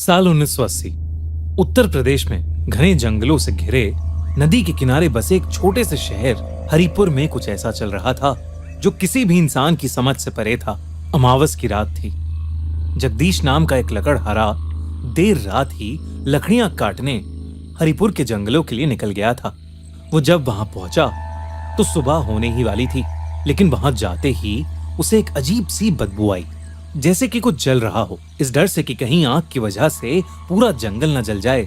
साल 1980 उत्तर प्रदेश में घने जंगलों से घिरे नदी के किनारे बसे एक छोटे से शहर हरिपुर में कुछ ऐसा चल रहा था जो किसी भी इंसान की समझ से परे था। अमावस की रात थी। जगदीश नाम का एक लकड़हारा देर रात ही लकड़ियां काटने हरिपुर के जंगलों के लिए निकल गया था। वो जब वहां पहुंचा तो सुबह होने ही वाली थी, लेकिन वहां जाते ही उसे एक अजीब सी बदबू आई, जैसे कि कुछ जल रहा हो। इस डर से कि कहीं आग की वजह से पूरा जंगल न जल जाए,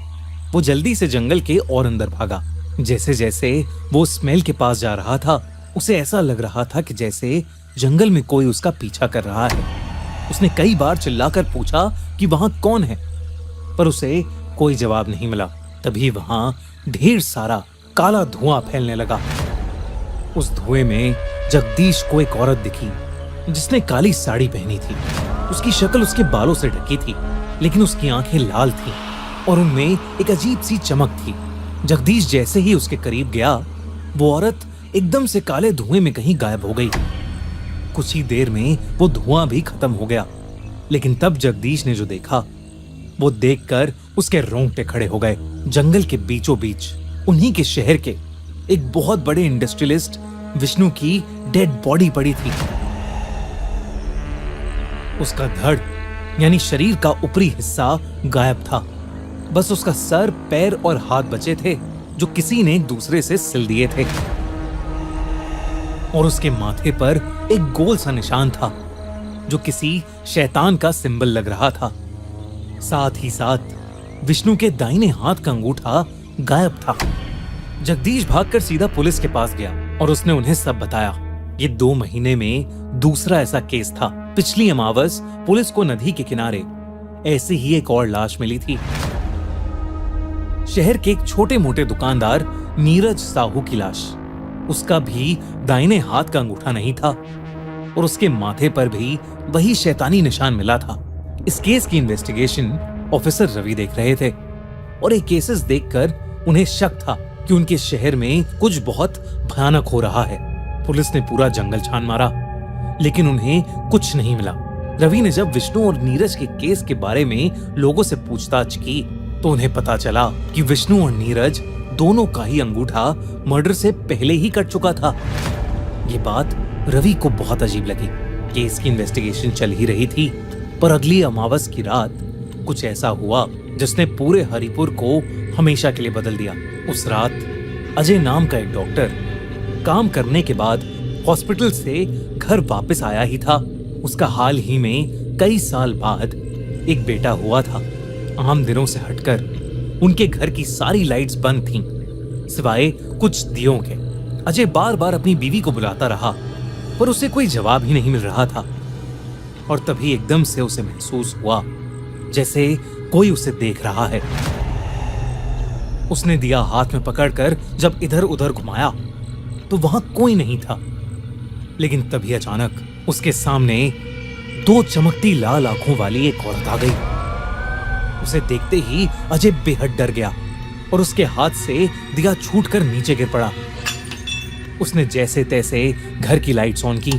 वो जल्दी से जंगल के और अंदर भागा। जैसे जैसे वो स्मेल के पास जा रहा था, उसे ऐसा लग रहा था कि जैसे जंगल में कोई उसका पीछा कर रहा है। उसने कई बार चिल्लाकर पूछा कि वहां कौन है, पर उसे कोई जवाब नहीं मिला। तभी वहां ढेर सारा काला धुआं फैलने लगा। उस धुएं में जगदीश को एक औरत दिखी जिसने काली साड़ी पहनी थी। उसकी शक्ल उसके बालों से ढकी थी, लेकिन उसकी आंखें लाल थीं और उनमें एक अजीब सी चमक थी। जगदीश जैसे ही उसके करीब गया, वो औरत एकदम से काले धुएं में कहीं गायब हो गई। कुछ ही देर में वो धुआं भी खत्म हो गया, लेकिन तब जगदीश ने जो देखा वो देखकर उसके रोंगटे खड़े हो गए। जंगल के बीचों बीच उन्हीं के शहर के एक बहुत बड़े इंडस्ट्रियलिस्ट विष्णु की डेड बॉडी पड़ी थी। उसका धड़ यानी शरीर का ऊपरी हिस्सा गायब था। बस उसका सर, पैर और हाथ बचे थे जो किसी ने एक दूसरे से सिल दिए थे, और उसके माथे पर एक गोल सा निशान था जो किसी शैतान का सिंबल लग रहा था। साथ ही साथ विष्णु के दाहिने हाथ का अंगूठा गायब था। जगदीश भागकर सीधा पुलिस के पास गया और उसने उन्हें सब बताया। ये 2 महीने में दूसरा ऐसा केस था। पिछली अमावस पुलिस को नदी के किनारे ऐसी ही एक और लाश मिली थी। शहर के एक छोटे मोटे दुकानदार नीरज साहू की लाश। उसका भी दाहिने हाथ का अंगूठा नहीं था और उसके माथे पर भी वही शैतानी निशान मिला था। इस केस की इन्वेस्टिगेशन ऑफिसर रवि देख रहे थे और ये केसेस देखकर उन्हें शक था कि उनके शहर में कुछ बहुत भयानक हो रहा है। पुलिस ने पूरा जंगल छान मारा, लेकिन उन्हें कुछ नहीं मिला। रवि ने जब विष्णु और नीरज के केस के बारे में लोगों से पूछताछ की तो उन्हें पता चला कि विष्णु और नीरज दोनों का ही अंगूठा मर्डर से पहले ही कट चुका था। ये बात रवि को बहुत अजीब लगी। केस की इन्वेस्टिगेशन चल ही रही थी, पर अगली अमावस की रात कुछ ऐसा हुआ जिसने पूरे हरिपुर को हमेशा के लिए बदल दिया। उस रात अजय नाम का एक डॉक्टर काम करने के बाद हॉस्पिटल से घर वापस आया ही था। उसका हाल ही में कई साल बाद एक बेटा हुआ था। आम दिनों से हटकर उनके घर की सारी लाइट्स बंद थीं, सिवाय कुछ दियों के। अजय बार बार अपनी बीवी को बुलाता रहा, पर उसे कोई जवाब ही नहीं मिल रहा था। और तभी एकदम से उसे महसूस हुआ जैसे कोई उसे देख रहा है। उसने दिया हाथ में पकड़कर जब इधर उधर घुमाया तो वहां कोई नहीं था, लेकिन तभी अचानक उसके सामने 2 चमकती लाल आंखों वाली एक औरत आ गई। उसे देखते ही अजय बेहद डर गया और उसके हाथ से दिया छूटकर नीचे गिर पड़ा। उसने जैसे तैसे घर की लाइट्स ऑन की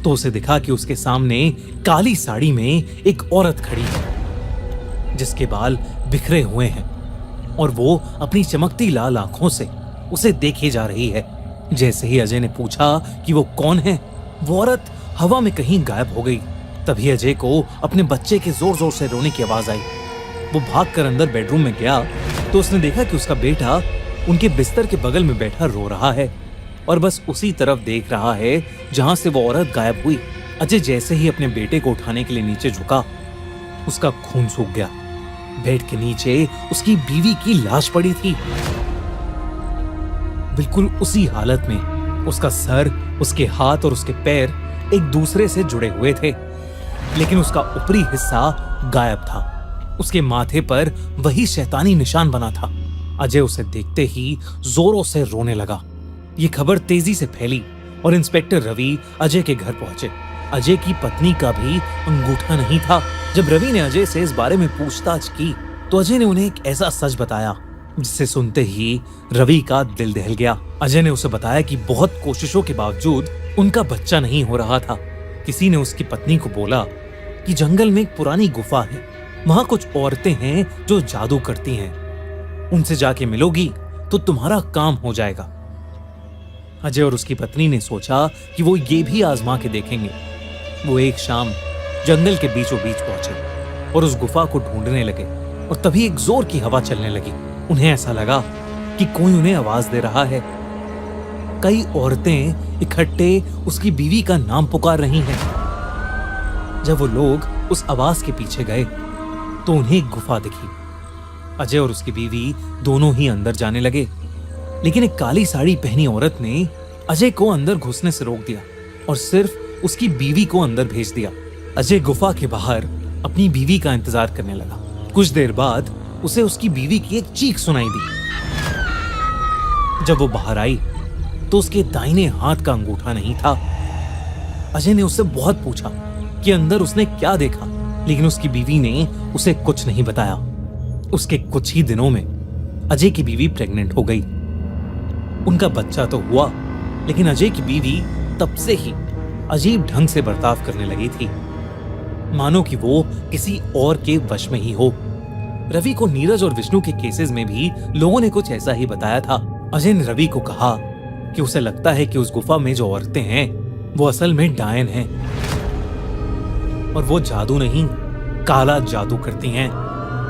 तो उसे दिखा कि उसके सामने काली साड़ी में एक औरत खड़ी है जिसके बाल बिखरे हुए हैं और वो अपनी चमकती लाल आंखों से उसे देखे जा रही है। जैसे ही अजय ने पूछा कि वो कौन है, वो औरत हवा में कहीं गायब हो गई। तभी अजय को अपने बच्चे के जोर जोर से रोने की आवाज आई। वो भागकर अंदर बेडरूम में गया तो उसने देखा कि उसका बेटा उनके बिस्तर के बगल में बैठा रो रहा है और बस उसी तरफ देख रहा है जहां से वो औरत गायब हुई। अजय जैसे ही अपने बेटे को उठाने के लिए नीचे झुका, उसका खून सूख गया। बेड के नीचे उसकी बीवी की लाश पड़ी थी, बिल्कुल उसी हालत में। उसका सर, उसके हाथ और उसके पैर एक दूसरे से जुड़े हुए थे, लेकिन उसका ऊपरी हिस्सा गायब था। उसके माथे पर वही शैतानी निशान बना था। अजय उसे देखते ही जोरों से रोने लगा। ये खबर तेजी से फैली और इंस्पेक्टर रवि अजय के घर पहुंचे। अजय की पत्नी का भी अंगूठा नहीं था। जब रवि ने अजय से इस बारे में पूछताछ की तो अजय ने उन्हें एक ऐसा सच बताया जिसे सुनते ही रवि का दिल दहल गया। अजय ने उसे बताया कि बहुत कोशिशों के बावजूद उनका बच्चा नहीं हो रहा था। किसी ने उसकी पत्नी को बोला कि जंगल में एक पुरानी गुफा है वहां कुछ औरतें हैं जो जादू करती हैं, उनसे जाके मिलोगी तो तुम्हारा काम हो जाएगा। अजय और उसकी पत्नी ने सोचा कि वो ये भी आजमा के देखेंगे। वो एक शाम जंगल के बीचों बीच पहुंचे और उस गुफा को ढूंढने लगे, और तभी एक जोर की हवा चलने लगी। उन्हें ऐसा लगा कि कोई उन्हें आवाज दे रहा है। कई औरतें इकट्ठे उसकी बीवी का नाम पुकार रही हैं। जब वो लोग उस आवाज के पीछे गए तो उन्हें एक गुफा दिखी। अजय और उसकी बीवी दोनों ही अंदर जाने लगे, लेकिन एक काली साड़ी पहनी औरत ने अजय को अंदर घुसने से रोक दिया और सिर्फ उसकी बीवी को अंदर भेज दिया। अजय गुफा के बाहर अपनी बीवी का इंतजार करने लगा। कुछ देर बाद उसे उसकी बीवी की एक चीख सुनाई दी। जब वो बाहर आई तो उसके दाहिने हाथ का अंगूठा नहीं था। अजय ने उससे बहुत पूछा कि अंदर उसने क्या देखा, लेकिन उसकी बीवी ने उसे कुछ नहीं बताया। उसके कुछ ही दिनों में अजय की बीवी प्रेग्नेंट हो गई। उनका बच्चा तो हुआ, लेकिन अजय की बीवी तब से ही अजीब ढंग से बर्ताव करने लगी थी, मानो कि वो किसी और के वश में ही हो। रवि को नीरज और विष्णु के केसेस में भी लोगों ने कुछ ऐसा ही बताया था। अजय ने रवि को कहा कि उसे लगता है कि उस गुफा में जो औरतें हैं वो असल में डायन हैं, और वो जादू नहीं, काला जादू करती हैं।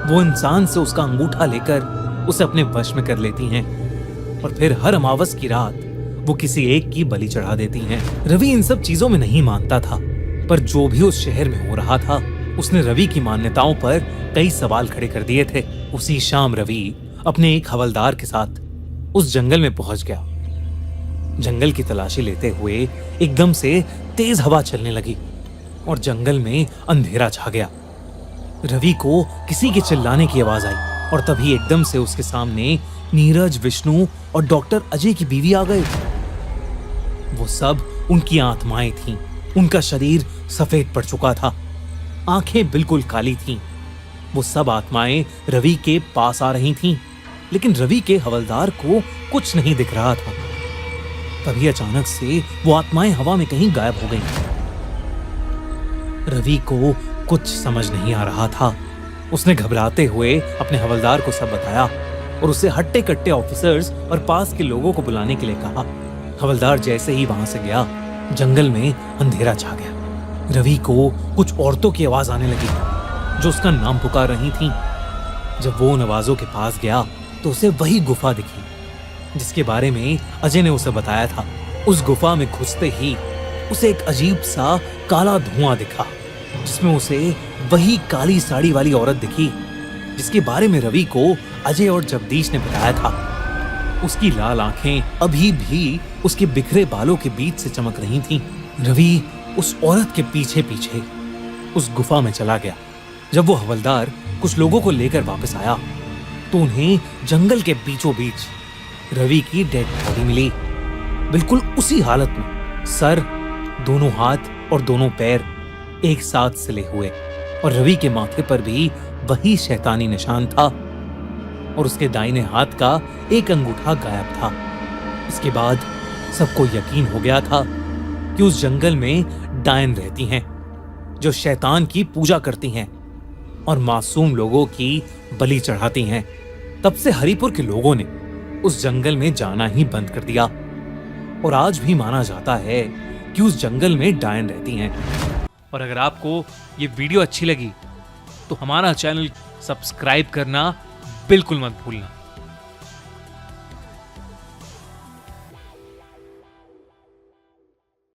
वो इंसान से उसका अंगूठा लेकर उसे अपने वश में कर लेती हैं, और फिर हर अमावस की रात वो किसी एक की बलि चढ़ा देती हैं। रवि इन सब चीजों में नहीं मानता था, पर जो भी उस शहर में हो रहा था उसने रवि की मान्यताओं पर कई सवाल खड़े कर दिए थे। उसी शाम रवि अपने एक हवलदार के साथ उस जंगल में पहुंच गया। जंगल की तलाशी लेते हुए एकदम से तेज हवा चलने लगी और जंगल में अंधेरा छा गया। रवि को किसी के चिल्लाने की आवाज आई और तभी एकदम से उसके सामने नीरज, विष्णु और डॉक्टर अजय की बीवी आ गए। वो सब उनकी आत्माएं थीं। उनका शरीर सफेद पड़ चुका था, आंखें बिल्कुल काली थीं। वो सब आत्माएं रवि के पास आ रही थीं, लेकिन रवि के हवलदार को कुछ नहीं दिख रहा था। तभी अचानक से वो आत्माएं हवा में कहीं गायब हो गईं। रवि को कुछ समझ नहीं आ रहा था। उसने घबराते हुए अपने हवलदार को सब बताया और उसे हट्टे कट्टे ऑफिसर्स और पास के लोगों को बुलाने के लिए कहा। हवलदार जैसे ही वहां से गया, जंगल में अंधेरा छा गया। रवि को कुछ औरतों की आवाज आने लगी जो उसका नाम पुकार रही थीं। जब वो उन आवाजों के पास गया तो उसे वही गुफा दिखी जिसके बारे में अजय ने उसे बताया था। उस गुफा में घुसते ही उसे एक अजीब सा काला धुआं दिखा, जिसमें उसे वही काली साड़ी वाली औरत दिखी जिसके बारे में रवि को अजय और जगदीश ने बताया था। उसकी लाल आंखें अभी भी उसके बिखरे बालों के बीच से चमक रही थीं। रवि उस औरत के पीछे पीछे उस गुफा में चला गया। जब वो हवलदार कुछ लोगों को लेकर वापस आया तो उन्हें जंगल के बीचों बीच रवि की डेड बॉडी मिली, बिल्कुल उसी हालत में, सर, दोनों हाथ और दोनों पैर एक साथ सिले हुए, और रवि के माथे पर भी वही शैतानी निशान था और उसके दाहिने हाथ का एक अंगूठा गायब था। इसके बाद सबको यकीन हो गया था कि उस जंगल में डायन रहती हैं जो शैतान की पूजा करती हैं और मासूम लोगों की बलि चढ़ाती हैं। तब से हरिपुर के लोगों ने उस जंगल में जाना ही बंद कर दिया और आज भी माना जाता है कि उस जंगल में डायन रहती हैं। और अगर आपको ये वीडियो अच्छी लगी तो हमारा चैनल सब्सक्राइब करना बिल्कुल मत भूलना।